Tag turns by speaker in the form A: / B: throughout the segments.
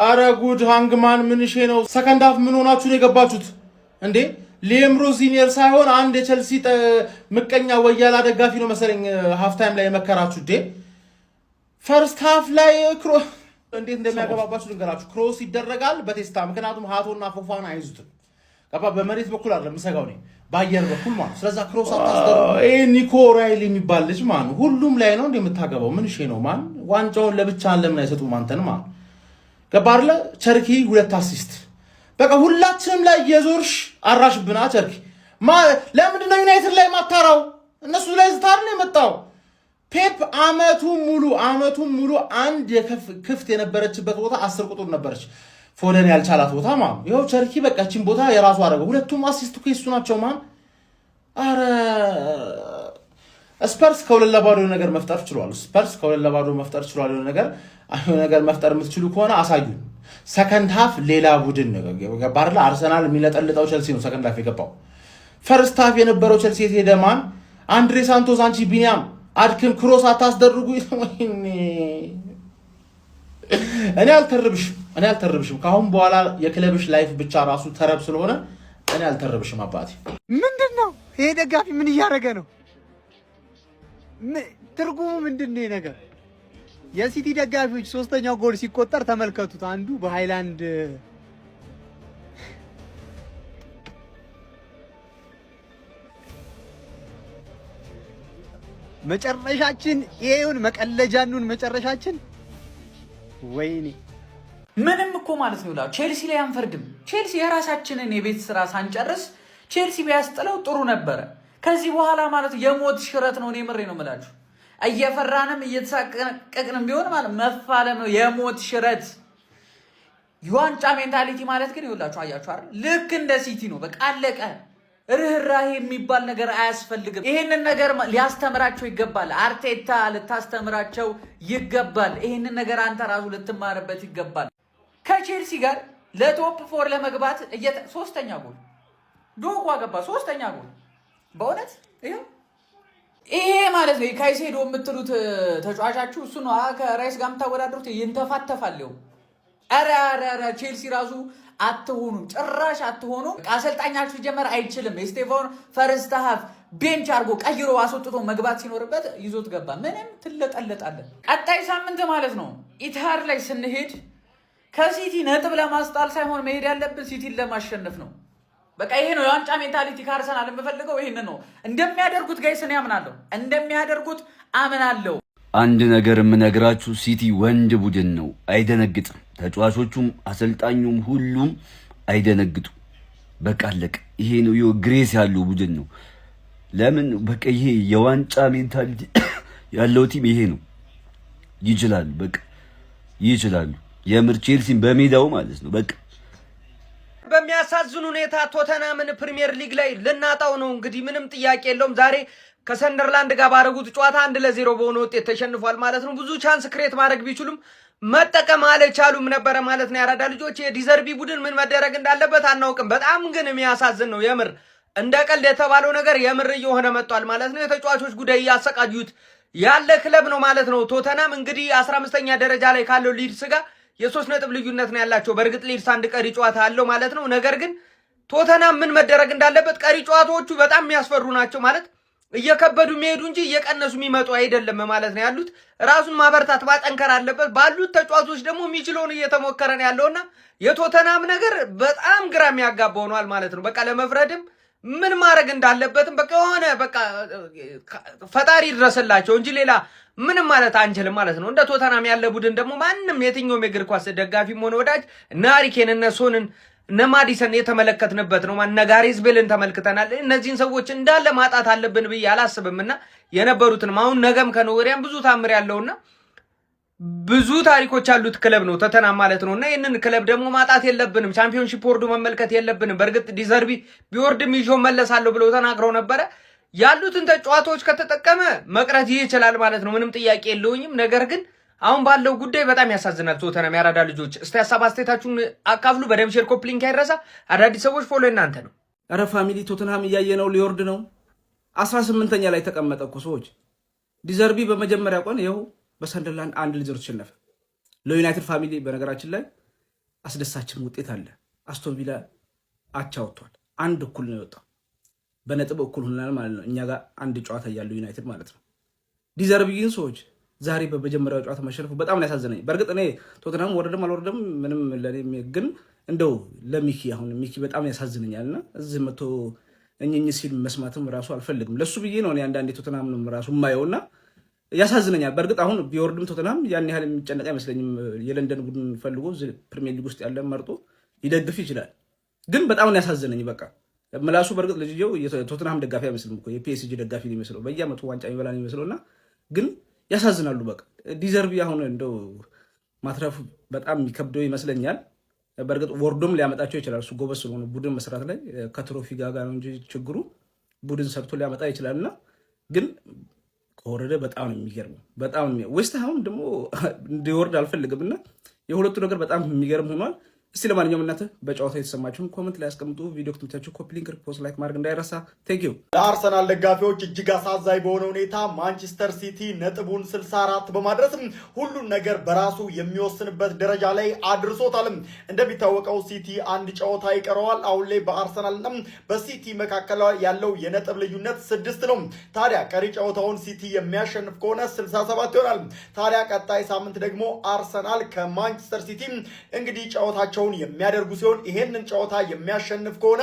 A: አረ ጉድ ሃንግማን ምን ሼ ነው ሰከንድ ሃፍ ምን ሆናችሁ ነው የገባችሁት እንዴ ሊምሮ ሲኒየር ሳይሆን አንድ የቸልሲ ምቀኛ ወያላ ደጋፊ ነው መሰለኝ ሃፍ ታይም ላይ የመከራችሁ ዴ ፈርስት ሃፍ ላይ እንዴት እንደሚያገባባችሁ ልንገራችሁ ክሮስ ይደረጋል በቴስታ ምክንያቱም ሃቶና ፎፋና አይዙትም ገባ በመሬት በኩል አይደለም ሰጋው ነው ባየር በኩል ማለት ስለዛ ክሮስ አታስደርጉ ኒኮ ራይል የሚባል ልጅ ማን ሁሉም ላይ ነው እንደምታገባው ምን ሼ ነው ማን ዋንጫውን ለብቻ ለምን አይሰጡ ማንተን ማን ገባርለ ቸርኪ 2 አሲስት በቃ ሁላችንም ላይ የዞርሽ አራሽብና ቸርኪ ለምንድን ነው ዩናይትድ ላይ ማታራው እነሱ ላይ ዝታር ነው የመጣው ፔፕ አመቱ ሙሉ አንድ ክፍት የነበረችበት ቦታ 10 ቁጥር ነበረች ፎደን ያልቻላት ቦታ ማን ይሄው ቸርኪ በቃችን ቦታ የራሱ አረገው ሁለቱም አሲስት ከሱ ናቸው ማን አረ ስፐርስ ከወለላባዶ ነገር መፍጠር ይችላል ስፐርስ ከወለላባዶ መፍጠር ይችላል ነገር መፍጠር የምትችሉ ከሆነ አሳዩ ሰከንድ ሃፍ ሌላ ቡድን ነው ባርላ አርሰናል የሚለጠልጠው ቸልሲ ነው ሰከንድ ሃፍ የገባው ፈርስት ሃፍ የነበረው ቸልሲ ሄደማን አንድሬ ሳንቶስ አንቺ ቢኒያም አድክም ክሮስ አታስደርጉ እኔ አልተርብሽም ካሁን በኋላ የክለብሽ ላይፍ ብቻ ራሱ ተረብ ስለሆነ እኔ አልተርብሽም አባቴ
B: ምንድነው ይሄ ደጋፊ ምን እያደረገ ነው ትርጉሙ ምንድነው ነገር የሲቲ ደጋፊዎች ሶስተኛው ጎል ሲቆጠር ተመልከቱት አንዱ በሃይላንድ መጨረሻችን ይሄውን መቀለጃኑን መጨረሻችን ወይኔ
C: ምንም እኮ ማለት ነው ቼልሲ ላይ አንፈርድም ቼልሲ የራሳችንን የቤት ስራ ሳንጨርስ ቼልሲ ቢያስጥለው ጥሩ ነበረ ከዚህ በኋላ ማለት የሞት ሽረት ነው እኔ ምሬ ነው የምላችሁ እየፈራንም እየተሳቀቅንም ቢሆን ማለት መፋለም ነው የሞት ሽረት የዋንጫ ሜንታሊቲ ማለት ግን ይውላችሁ አያችሁ አይደል ልክ እንደ ሲቲ ነው በቃ አለቀ ርህራሄ የሚባል ነገር አያስፈልግም ይሄንን ነገር ሊያስተምራቸው ይገባል አርቴታ ልታስተምራቸው ይገባል ይሄንን ነገር አንተ ራሱ ልትማርበት ይገባል ከቼልሲ ጋር ለቶፕ 4 ለመግባት ሶስተኛ ጎል ዶጓ ገባ ሶስተኛ ጎል በእውነት ይሄ ማለት ነው ካይሴዶ የምትሉት ተጫዋቻችሁ እሱ ነው ከራይስ ጋር የምታወዳድሩት ይንተፋተፋለው አረ ቼልሲ ራሱ አትሆኑም ጭራሽ አትሆኑም አሰልጣኛችሁ ጀመር አይችልም ስቴፋኖ ፈርስት ሃፍ ቤንች አርጎ ቀይሮ አስወጥቶ መግባት ሲኖርበት ይዞት ገባ ምንም ትለጠለጣለ ቀጣይ ሳምንት ማለት ነው ኢትሃድ ላይ ስንሄድ ከሲቲ ነጥብ ለማስጣል ሳይሆን መሄድ ያለብን ሲቲን ለማሸነፍ ነው በቃ ይሄ ነው የዋንጫ ሜንታሊቲ ካርሰናል የምፈልገው ይሄን ነው እንደሚያደርጉት ጋይስ እኔ አምናለሁ
D: አንድ ነገር የምነግራችሁ ሲቲ ወንድ ቡድን ነው አይደነግጥም ተጫዋቾቹም አሰልጣኙም ሁሉም አይደነግጡ በቃ አለቀ ይሄ ነው ግሬስ ያለው ቡድን ነው ለምን በቃ ይሄ የዋንጫ ሜንታሊቲ ያለው ቲም ይሄ ነው ይችላል በቃ ይችላል የምር ቼልሲን በሜዳው ማለት ነው በቃ
E: በሚያሳዝን ሁኔታ ቶተናምን ፕሪሚየር ሊግ ላይ ልናጣው ነው እንግዲህ ምንም ጥያቄ የለውም ዛሬ ከሰንደርላንድ ጋር ባረጉት ጨዋታ 1-0 በሆነ ውጤት ተሸንፏል ማለት ነው ብዙ ቻንስ ክሬት ማድረግ ቢችሉም መጠቀም አልቻሉም ነበር ማለት ነው ያራዳ ልጆች የዲዘርቢ ቡድን ምን መደረግ እንዳለበት አናውቅም በጣም ግን የሚያሳዝን ነው የምር እንደ ቀልድ የተባለው ነገር የምር እየሆነ መጥቷል ማለት ነው የተጫዋቾች ጉዳይ ያሰቃዩት ያለ ክለብ ነው ማለት ነው ቶተናም እንግዲህ 15ኛ ደረጃ ላይ ካለው ሊድስ ጋር የ3 ነጥብ ልዩነት ነው ያላቸው በርግጥ ሊድስ አንድ ቀሪ ጨዋታ አለው ማለት ነው ነገር ግን ቶተናም ምን መደረግ እንዳለበት ቀሪ ጨዋታዎቹ በጣም የሚያስፈሩ ናቸው ማለት እየከበዱ የሚሄዱ እንጂ እየቀነሱ የሚመጡ አይደለም ማለት ነው ያሉት ራሱን ማበርታት ማጠንከር አለበት ባሉት ተጫዋቾች ደግሞ የሚችለውን እየተሞከረ ነው ያለውና የቶተናም ነገር በጣም ግራ የሚያጋባው ነው ማለት ነው በቃ ለመፍረድም ምን ማድረግ እንዳለበትም በቃ ሆነ በቃ ፈጣሪ ይድረስላቸው እንጂ ሌላ ምንም ማለት አንችልም ማለት ነው እንደ ቶተናም ያለ ቡድን ደግሞ ማንንም የትኛውም የእግር ኳስ ደጋፊም ሆነ ወዳጅ ናሪኬን እና ሶንን ነማዲሰን የተመለከትንበት ነው ማን ነጋሪዝ ቤልን ተመልክተናል እነዚህን ሰዎች እንዳለ ማጣት አለብን ብዬ አላስብምና የነበሩትን አሁን ነገም ከኖሪያም ብዙ ታምር ያለውና ብዙ ታሪኮች ያሉት ክለብ ነው ቶተናም ማለት ነውና ይሄንን ክለብ ደግሞ ማጣት የለብንም ቻምፒዮንሺፕ ቦርዱ መመልከት የለብንም በርግጥ ዲዘርቢ ቢወርድም ይዞ መለሳለሁ ብለው ተናግረው ነበር ያሉትን ተጫዋቾች ከተጠቀመ መቅረት ይችላል ማለት ነው ምንም ጥያቄ የለውኝም ነገር ግን አሁን ባለው ጉዳይ በጣም ያሳዝናል ቶተናም ያራዳ ልጆች እስቲ ሐሳብ አስተያየታችሁን አካፍሉ በደም ሼር ኮፒ ሊንክ አይረሳ አዳዲስ ሰዎች ፎሎ እናንተ ነው
A: አረ ፋሚሊ ቶተናም እያየነው ሊወርድ ነው 18ኛ ላይ ተቀመጠ እኮ ሰዎች ዲዘርቢ በመጀመሪያ ቀን ይኸው በሰንደርላንድ 1-0 ተሸነፈ ለዩናይትድ ፋሚሊ በነገራችን ላይ
F: አስደሳችም ውጤት አለ። አስቶን ቪላ አቻ ወጥቷል። አንድ እኩል ነው የወጣው። በነጥብ እኩል ሆነናል ማለት ነው። እኛ ጋር አንድ ጨዋታ ያለው ዩናይትድ ማለት ነው። ዲዘርቪንግ ሰዎች ዛሬ በመጀመሪያው ጨዋታ መሸነፉ በጣም ነው ያሳዘነኝ። በእርግጥ እኔ ቶተንሃም ወረደም አልወረደም ምንም ለኔ ግን እንደው ለሚኪ አሁን ሚኪ በጣም ያሳዝነኛልና እዚህ መቶ እኝኝ ሲል መስማትም ራሱ አልፈልግም። ለሱ ብዬ ነው እኔ አንዳንዴ ቶተንሃምንም ራሱ የማየውና ያሳዝነኛል። በእርግጥ አሁን ቢወርድም ቶተንሃም ያን ያህል የሚጨነቅ አይመስለኝም። የለንደን ቡድን ፈልጎ ፕሪሚየር ሊግ ውስጥ ያለ መርጦ ሊደግፍ ይችላል። ግን በጣም ነው ያሳዝነኝ። በቃ ምላሱ በእርግጥ ልጅየው የቶተንሃም ደጋፊ አይመስልም እኮ የፒኤስጂ ደጋፊ ነው የሚመስለው። በየዓመቱ ዋንጫ የሚበላ ነው የሚመስለውና ግን ያሳዝናሉ። በቃ ዲዘርቪ አሁን እንደው ማትረፉ በጣም የሚከብደው ይመስለኛል። በእርግጥ ወርዶም ሊያመጣቸው ይችላል። እሱ ጎበዝ ስለሆነ ቡድን መስራት ላይ ከትሮፊ ጋር ነው እንጂ ችግሩ ቡድን ሰርቶ ሊያመጣ ይችላልና ግን ከወረደ በጣም ነው የሚገርመው። በጣም ዌስት ሃም ደግሞ እንዲወርድ አልፈልግምና የሁለቱ ነገር በጣም የሚገርም ሆኗል። እስቲ ለማንኛውም እናንተ በጨዋታ የተሰማችሁን ኮሜንት ላይ አስቀምጡ። ቪዲዮ ከተመቻችሁ ኮፒ ሊንክ፣ ሪፖስት፣ ላይክ ማድረግ እንዳይረሳ። ቴንክ ዩ።
G: ለአርሰናል ደጋፊዎች እጅግ አሳዛኝ በሆነ ሁኔታ ማንቸስተር ሲቲ ነጥቡን 64 በማድረስ ሁሉን ነገር በራሱ የሚወስንበት ደረጃ ላይ አድርሶታል። እንደሚታወቀው ሲቲ አንድ ጨዋታ ይቀረዋል። አሁን ላይ በአርሰናልና በሲቲ መካከል ያለው የነጥብ ልዩነት 6 ነው። ታዲያ ቀሪ ጨዋታውን ሲቲ የሚያሸንፍ ከሆነ 67 ይሆናል። ታዲያ ቀጣይ ሳምንት ደግሞ አርሰናል ከማንቸስተር ሲቲ እንግዲህ ጨዋታቸው የሚያደርጉ ሲሆን ይሄንን ጨዋታ የሚያሸንፍ ከሆነ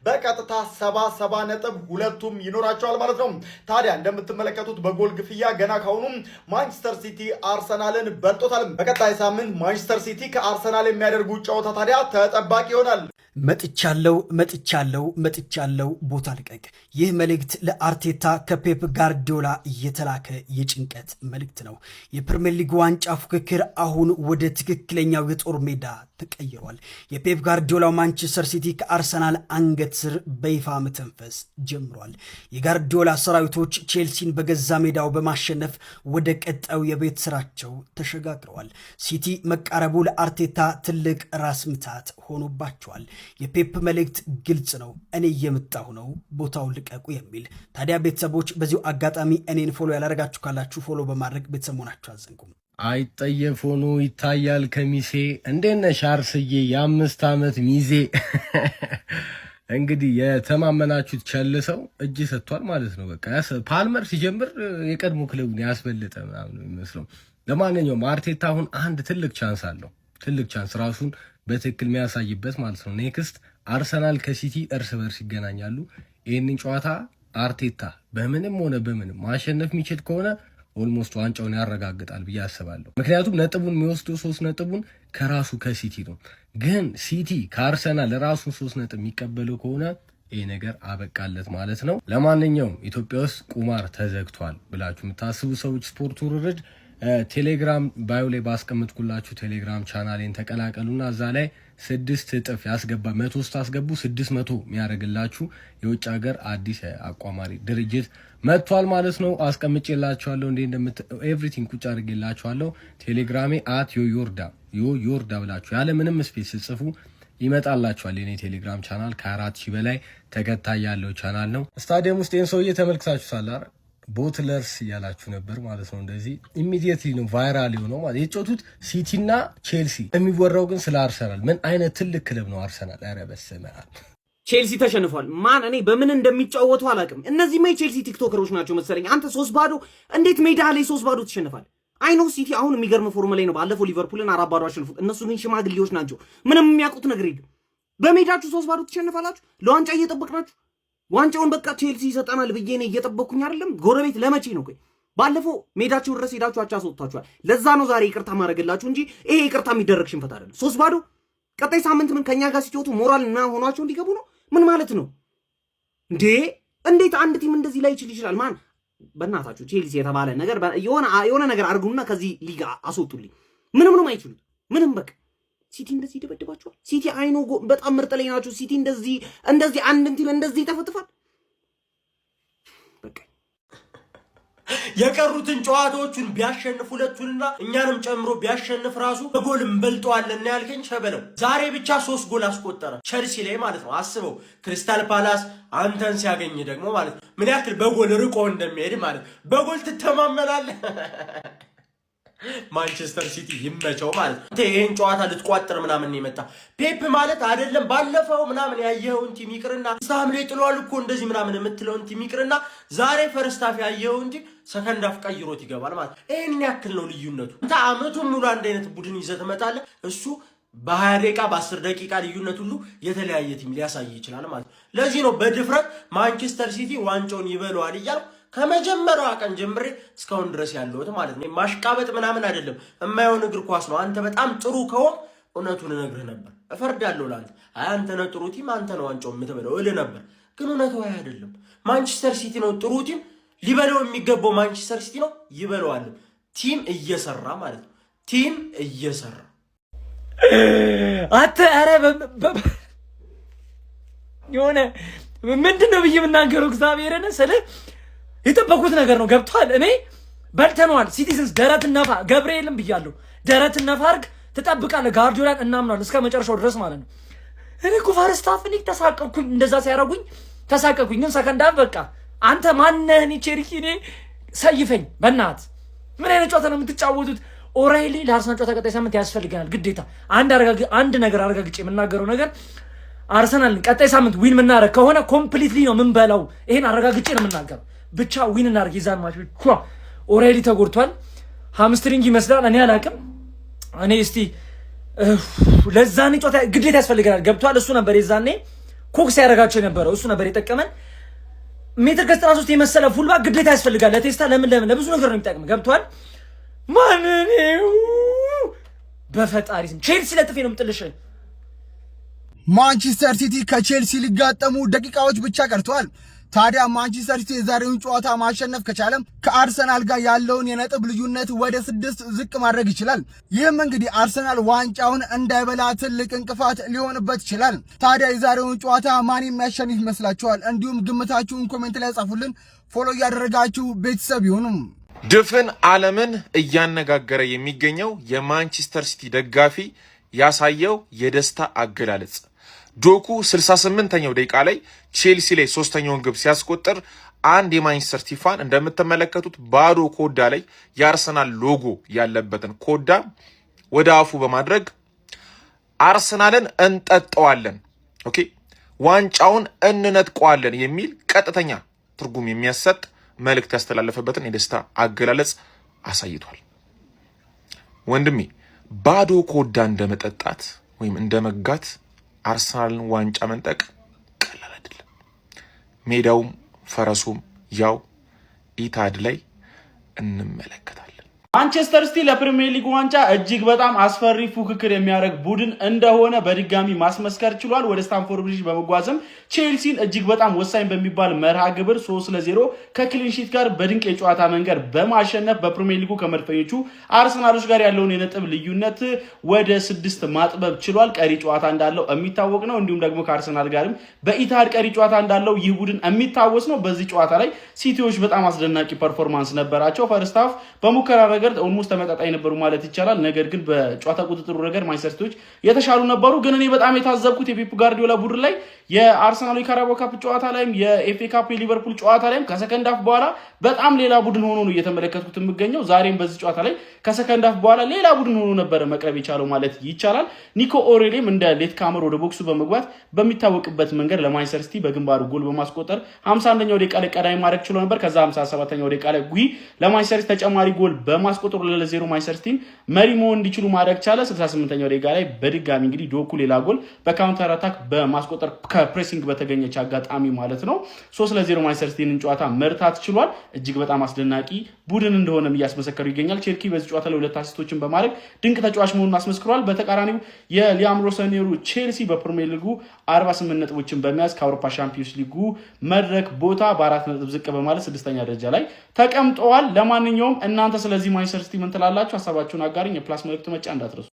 G: በቀጥታ 77 ነጥብ ሁለቱም ይኖራቸዋል ማለት ነው። ታዲያ እንደምትመለከቱት በጎል ግፍያ ገና ካሁኑ ማንቸስተር ሲቲ አርሰናልን በልጦታል። በቀጣይ ሳምንት ማንቸስተር ሲቲ ከአርሰናል የሚያደርጉት ጨዋታ ታዲያ ተጠባቂ ይሆናል።
H: መጥቻለው ቦታ ልቀቅ። ይህ መልእክት ለአርቴታ ከፔፕ ጋርዲዮላ እየተላከ የጭንቀት መልእክት ነው። የፕሪሚየር ሊግ ዋንጫ ፉክክር አሁን ወደ ትክክለኛው የጦር ሜዳ ተቀይሯል። የፔፕ ጋርዲዮላው ማንቸስተር ሲቲ ከአርሰናል አንገት ስር በይፋ መተንፈስ ጀምሯል። የጋርዲዮላ ሰራዊቶች ቼልሲን በገዛ ሜዳው በማሸነፍ ወደ ቀጣዩ የቤት ስራቸው ተሸጋግረዋል። ሲቲ መቃረቡ ለአርቴታ ትልቅ ራስ ምታት ሆኖባቸዋል። የፔፕ መልእክት ግልጽ ነው። እኔ እየመጣሁ ነው፣ ቦታውን ልቀቁ የሚል። ታዲያ ቤተሰቦች በዚሁ አጋጣሚ እኔን ፎሎ ያላደረጋችሁ ካላችሁ ፎሎ በማድረግ ቤተሰብ መሆናችሁ አዘንጉም።
I: አይጠየፍ ሆኖ ይታያል ከሚሴ። እንዴት ነሽ አርስዬ የ5 ዓመት ሚዜ? እንግዲህ የተማመናችሁት ቸልሰው እጅ ሰጥቷል ማለት ነው። በቃ ፓልመር ሲጀምር የቀድሞ ክለቡን ያስበለጠ ምናምን ነው የሚመስለው። ለማንኛውም አርቴታ አሁን አንድ ትልቅ ቻንስ አለው። ትልቅ ቻንስ ራሱን በትክክል የሚያሳይበት ማለት ነው። ኔክስት አርሰናል ከሲቲ እርስ በርስ ይገናኛሉ። ይህንን ጨዋታ አርቴታ በምንም ሆነ በምንም ማሸነፍ የሚችል ከሆነ ኦልሞስት ዋንጫውን ያረጋግጣል ብዬ አስባለሁ። ምክንያቱም ነጥቡን የሚወስደው 3 ነጥቡን ከራሱ ከሲቲ ነው። ግን ሲቲ ከአርሰናል ለራሱ 3 ነጥብ የሚቀበለው ከሆነ ይህ ነገር አበቃለት ማለት ነው። ለማንኛውም ኢትዮጵያ ውስጥ ቁማር ተዘግቷል ብላችሁ የምታስቡ ሰዎች ስፖርት ውርርድ ቴሌግራም ባዮ ላይ ባስቀምጥኩላችሁ ቴሌግራም ቻናሌን ተቀላቀሉና እዛ ላይ 6 እጥፍ ያስገባ 100 ስታስገቡ 600 የሚያደርግላችሁ የውጭ ሀገር አዲስ አቋማሪ ድርጅት መጥቷል ማለት ነው። አስቀምጬላችኋለሁ ኤቭሪቲንግ ቁጭ አድርጌላችኋለሁ። ቴሌግራሜ @ዮዮርዳ ብላችሁ ያለ ምንም ስፔስ ጽፉ ይመጣላችኋል። የኔ ቴሌግራም ቻናል ከ4000 በላይ ተከታይ ያለው ቻናል ነው። ስታዲየም ውስጥ ይሄን ሰውዬ ተመልክታችሁታል አይደል? ቦትለርስ እያላችሁ ነበር ማለት ነው። እንደዚህ ኢሚዲየትሊ ነው ቫይራል የሆነው ማለት የጮቱት ሲቲና ቼልሲ። የሚወራው ግን ስለ አርሰናል። ምን አይነት ትልቅ ክለብ ነው አርሰናል! ኧረ በስመ አብ።
E: ቼልሲ ተሸንፏል። ማን እኔ በምን እንደሚጫወቱ አላውቅም። እነዚህማ የቼልሲ ቲክቶከሮች ናቸው መሰለኝ። አንተ 3-0 እንዴት ሜዳ ላይ 3-0 ትሸንፋል? አይኖ ሲቲ አሁን የሚገርም ፎርም ላይ ነው። ባለፈው ሊቨርፑልን 4-0 አሸንፉት። እነሱ ግን ሽማግሌዎች ናቸው። ምንም የሚያውቁት ነገር የለም። በሜዳችሁ 3-0 ትሸንፋላችሁ። ለዋንጫ እየጠበቅናችሁ ዋንጫውን በቃ ቼልሲ ይሰጠናል ብዬ ነው እየጠበቅኩኝ አይደለም። ጎረቤት ለመቼ ነው? ቆይ ባለፈው ሜዳችሁ ድረስ ሄዳችሁ አቻ አስወጥታችኋል። ለዛ ነው ዛሬ ይቅርታ ማድረግላችሁ እንጂ ይሄ ይቅርታ የሚደረግ ሽንፈት አይደለም። 3-0 ቀጣይ ሳምንት ምን ከኛ ጋር ሲጫወቱ ሞራል እና ሆኗቸው እንዲገቡ ነው? ምን ማለት ነው እንዴ? እንዴት አንድ ቲም እንደዚህ ላይ ይችላል? ማን በእናታችሁ ቼልሲ የተባለ ነገር የሆነ ነገር አድርጉና ከዚህ ሊጋ አስወጡልኝ። ምንም አይችሉት ምንም። በቃ ሲቲ እንደዚህ ይደበድባቸዋል። ሲቲ አይኖ በጣም ምርጥ ላይ ናቸው። ሲቲ እንደዚህ አንድ ቲም እንደዚህ ይተፈትፋል። በቃ
G: የቀሩትን ጨዋታዎቹን ቢያሸንፍ ሁለቱንና እኛንም ጨምሮ ቢያሸንፍ ራሱ በጎልም በልጠዋልና ያልከኝ ሸበለው ዛሬ ብቻ 3 ጎል አስቆጠረ ቸልሲ ላይ ማለት ነው። አስበው ክሪስታል ፓላስ አንተን ሲያገኝ ደግሞ ማለት ነው ምን ያክል በጎል ርቆ እንደሚሄድ ማለት በጎል ትተማመናለህ።
J: ማንቸስተር ሲቲ ይመቸው ማለት ነው። ይሄን ጨዋታ ልትቋጥር ምናምን የመጣ ፔፕ ማለት አይደለም። ባለፈው ምናምን ያየኸውን ቲም ይቅርና ስታም ላይ ጥሏል እኮ እንደዚህ ምናምን የምትለውን ቲም ይቅርና ዛሬ ፈርስት ሃፍ ያየኸውን ቲም ሰከንድ ሃፍ ቀይሮት ይገባል ማለት ይሄን ያክል ነው ልዩነቱ። አንተ አመቱን ሙሉ አንድ አይነት ቡድን ይዘህ ትመጣለህ፣ እሱ በ20 ደቂቃ በ10 ደቂቃ ልዩነት ሁሉ የተለያየ ቲም ሊያሳይ ይችላል ማለት ነው። ለዚህ ነው በድፍረት ማንቸስተር ሲቲ ዋንጫውን ይበለዋል እያልኩ ከመጀመሪያው ቀን ጀምሬ እስካሁን ድረስ ያለሁት ማለት ነው። ማሽቃበጥ ምናምን አይደለም፣ የማይሆን እግር ኳስ ነው። አንተ በጣም ጥሩ ከሆንክ እውነቱን እነግርህ ነበር፣ እፈርዳለሁ ለአንተ። አንተ ነህ ጥሩ ቲም፣ አንተ ነው ዋንጫው የምትበለው እልህ ነበር። ግን እውነቱ አይደለም። ማንቸስተር ሲቲ ነው ጥሩ ቲም፣ ሊበለው የሚገባው ማንቸስተር ሲቲ ነው፣ ይበለዋል። ቲም እየሰራ ማለት ነው። ቲም እየሰራ
E: አተ አረ የሆነ ምንድነው ብዬ የምናገረው እግዚአብሔርን ስለ የጠበቁት ነገር ነው። ገብቷል። እኔ በልተነዋል። ሲቲዝንስ ደረት ነፋ ገብርኤልም ብያለሁ። ደረት ነፋ አርግ ትጠብቃለህ። ጋርዲዮላን እናምናለን እስከ መጨረሻው ድረስ ማለት ነው። እኔ እኮ ፈርስት ሃፍ እኔ ተሳቀቅኩኝ፣ እንደዛ ሲያረጉኝ ተሳቀቅኩኝ። ግን ሰከንድ ሃፍ በቃ አንተ ማነህ? እኔ ቼልሲ እኔ ሰይፈኝ በእናት ምን አይነት ጨዋታ ነው የምትጫወቱት? ኦራይሊ ለአርሰናል ጨዋታ ቀጣይ ሳምንት ያስፈልገናል ግዴታ። አንድ ነገር አረጋግጬ የምናገረው ነገር አርሰናል ቀጣይ ሳምንት ዊን የምናደርግ ከሆነ ኮምፕሊትሊ ነው የምንበላው። ይሄን አረጋግጬ ነው የምናገረው። ብቻ ዊን እናድርግ የዛን ማች። ኦራይሊ ተጎድቷል፣ ሃምስትሪንግ ይመስላል። እኔ አላቅም። እኔ እስቲ ለዛኔ ጨዋታ ግዴታ ያስፈልገናል። ገብቷል። እሱ ነበር የዛኔ ኮክስ ያደረጋቸው የነበረው፣ እሱ ነበር የጠቀመን። ሜትር ከ93 የመሰለ ፉልባክ ግዴታ ያስፈልጋል ለቴስታ። ለምን ለብዙ ነገር ነው የሚጠቅም። ገብቷል። ማንኔው በፈጣሪ ስም ቼልሲ ለጥፌ ነው የምጥልሽ።
K: ማንቸስተር ሲቲ ከቼልሲ ሊጋጠሙ ደቂቃዎች ብቻ ቀርተዋል። ታዲያ ማንቸስተር ሲቲ የዛሬውን ጨዋታ ማሸነፍ ከቻለም ከአርሰናል ጋር ያለውን የነጥብ ልዩነት ወደ 6 ዝቅ ማድረግ ይችላል። ይህም እንግዲህ አርሰናል ዋንጫውን እንዳይበላ ትልቅ እንቅፋት ሊሆንበት ይችላል። ታዲያ የዛሬውን ጨዋታ ማን የሚያሸንፍ ይመስላችኋል? እንዲሁም ግምታችሁን ኮሜንት ላይ ጻፉልን። ፎሎ እያደረጋችሁ ቤተሰብ ይሁኑም።
L: ድፍን ዓለምን እያነጋገረ የሚገኘው የማንቸስተር ሲቲ ደጋፊ ያሳየው የደስታ አገላለጽ ዶኩ 68ኛው ደቂቃ ላይ ቼልሲ ላይ 3ኛውን ግብ ሲያስቆጥር አንድ የማንቸስተር ሲቲ ፋን እንደምትመለከቱት ባዶ ኮዳ ላይ የአርሰናል ሎጎ ያለበትን ኮዳ ወደ አፉ በማድረግ አርሰናልን እንጠጣዋለን፣ ኦኬ ዋንጫውን እንነጥቀዋለን የሚል ቀጥተኛ ትርጉም የሚያሰጥ መልእክት ያስተላለፈበትን የደስታ አገላለጽ አሳይቷል። ወንድሜ ባዶ ኮዳ እንደመጠጣት ወይም እንደመጋት አርሰናልን ዋንጫ መንጠቅ ቀላል አይደለም። ሜዳውም ፈረሱም ያው ኢታድ ላይ እንመለከታለን።
A: ማንቸስተር ሲቲ ለፕሪሚየር ሊግ ዋንጫ እጅግ በጣም አስፈሪ ፉክክር የሚያደርግ ቡድን እንደሆነ በድጋሚ ማስመስከር ችሏል። ወደ ስታንፎርድ ብሪጅ በመጓዝም ቼልሲን እጅግ በጣም ወሳኝ በሚባል መርሃ ግብር 3-0 ከክሊንሺት ጋር በድንቅ የጨዋታ መንገድ በማሸነፍ በፕሪሚየር ሊጉ ከመድፈኞቹ አርሰናሎች ጋር ያለውን የነጥብ ልዩነት ወደ 6 ማጥበብ ችሏል። ቀሪ ጨዋታ እንዳለው የሚታወቅ ነው። እንዲሁም ደግሞ ከአርሰናል ጋርም በኢታድ ቀሪ ጨዋታ እንዳለው ይህ ቡድን የሚታወስ ነው። በዚህ ጨዋታ ላይ ሲቲዎች በጣም አስደናቂ ፐርፎርማንስ ነበራቸው። ፈርስት ሃፍ በሙከራ ረገድ ኦልሞስት ተመጣጣኝ ነበሩ ማለት ይቻላል። ነገር ግን በጨዋታ ቁጥጥሩ ረገድ ማንቸስተር ሲቲዎች የተሻሉ ነበሩ። ግን እኔ በጣም የታዘብኩት የፔፕ ጋርዲዮላ ቡድን ላይ የአርሰናል የካራባኦ ካፕ ጨዋታ ላይም የኤፍኤ ካፕ የሊቨርፑል ጨዋታ ላይም ከሰከንድ ሃፍ በኋላ በጣም ሌላ ቡድን ሆኖ ነው እየተመለከትኩት የምገኘው። ዛሬም በዚህ ጨዋታ ላይ ከሰከንድ ሃፍ በኋላ ሌላ ቡድን ሆኖ ነበር መቅረብ የቻለው ማለት ይቻላል። ኒኮ ኦሬሊም እንደ ሌት ካመር ወደ ቦክሱ በመግባት በሚታወቅበት መንገድ ለማንቸስተር ሲቲ በግንባሩ ጎል በማስቆጠር 51ኛው ደቂቃ ላይ ቀዳሚ ማድረግ ችሎ ነበር። ከዛ 57ኛው ደቂቃ ላይ ጉይ ለማንቸስተር ሲቲ ተጨማሪ ጎል በማስቆጠሩ ለ0 ማንቸስተር ሲቲን መሪ መሆን እንዲችሉ ማድረግ ቻለ። 68ኛው ደቂቃ ላይ በድጋሚ እንግዲህ ዶኩ ሌላ ጎል በካውንተር አታክ በማስቆጠር ከፕሬሲንግ በተገኘች አጋጣሚ ማለት ነው 3-0 ማንቸስተር ሲቲን ጨዋታ መርታት ችሏል። እጅግ በጣም አስደናቂ ቡድን እንደሆነም እያስመሰከሩ ይገኛል። ቼልሲ በዚህ ጨዋታ ላይ 2 አሲስቶችን በማድረግ ድንቅ ተጫዋች መሆኑን አስመስክሯል። በተቃራኒው የሊያም ሮሰኔሩ ቼልሲ በፕሪሚየር ሊጉ 48 ነጥቦችን በመያዝ ከአውሮፓ ሻምፒዮንስ ሊጉ መድረክ ቦታ በ4 ነጥብ ዝቅ በማለት 6ኛ ደረጃ ላይ ተቀምጠዋል። ለማንኛውም እናንተ ስለዚህ ማንቸስተር ሲቲ ምን ትላላችሁ? ሐሳባችሁን አጋሩኝ። የፕላስ መልእክቱ መጫ እንዳትረሱ።